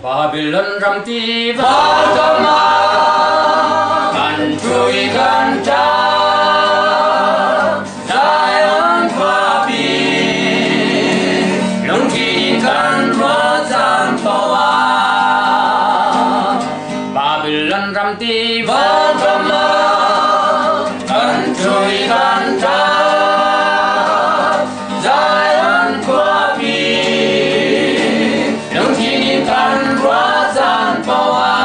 Babylon ramti vagama Antui ganta Zion papi Lungki kan razan pawa Babylon ramti vagama Antui ganta Zion papi Lungki kan razan pawa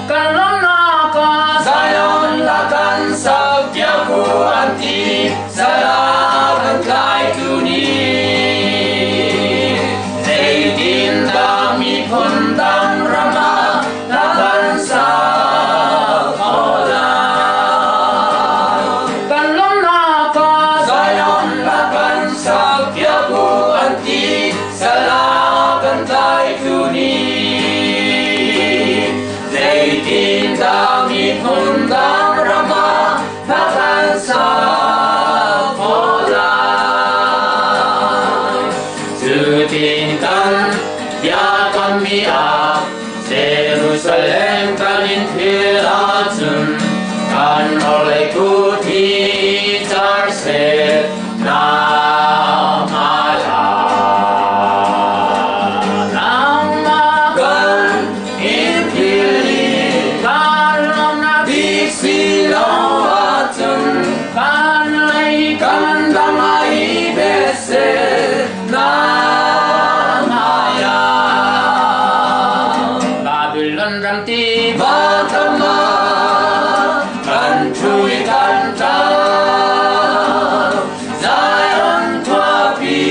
Kalong naka Zion lakan sabyaku anti Salakan kai kuni Zaidin dami pundang rama Lakan sakola Kalong naka Zion lakan sabyaku anti Salakan kai kuni Zaidin dami pundang rama Lakan sakola Sutinkan ya kami Jerusalem kanin pilatun Kan olehku dicarset namanya Namakan impili Kalau nabi silawatun Kan laikan damai beset namanya Babylon ramti vagama Kantui kanta Zion papi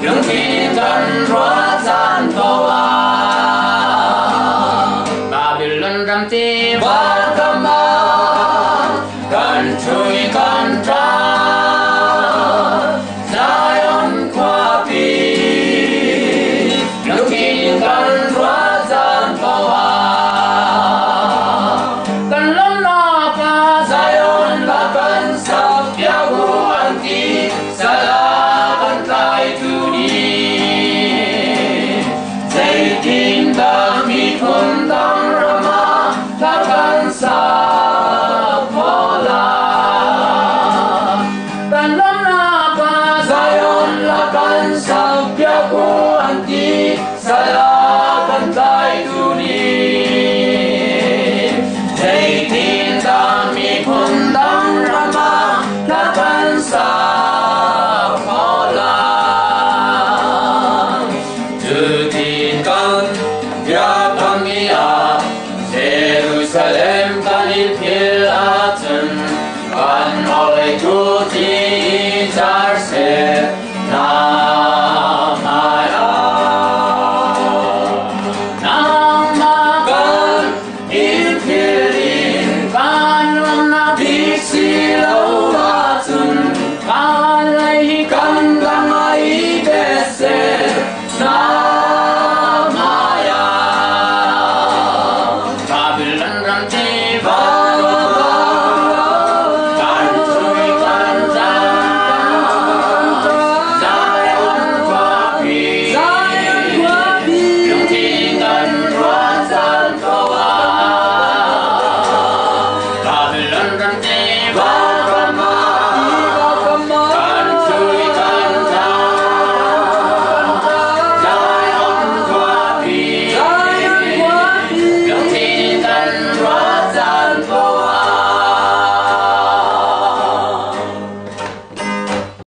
Lungkitan razan pawa Babylon ramti vagama Kantui kanta Zion papi Lungkitan razan pawa Kalong naka Zion lakan sabyaku anti Salakan kai kuni Zaidin dami pundang rama Lakan sakola Kalong naka Zion lakan sabyaku anti Salakan kai kuni Zaidin dami pundang rama Lakan sakola Sutinkan ya kami Jerusalem kanin pilatun Kan olehku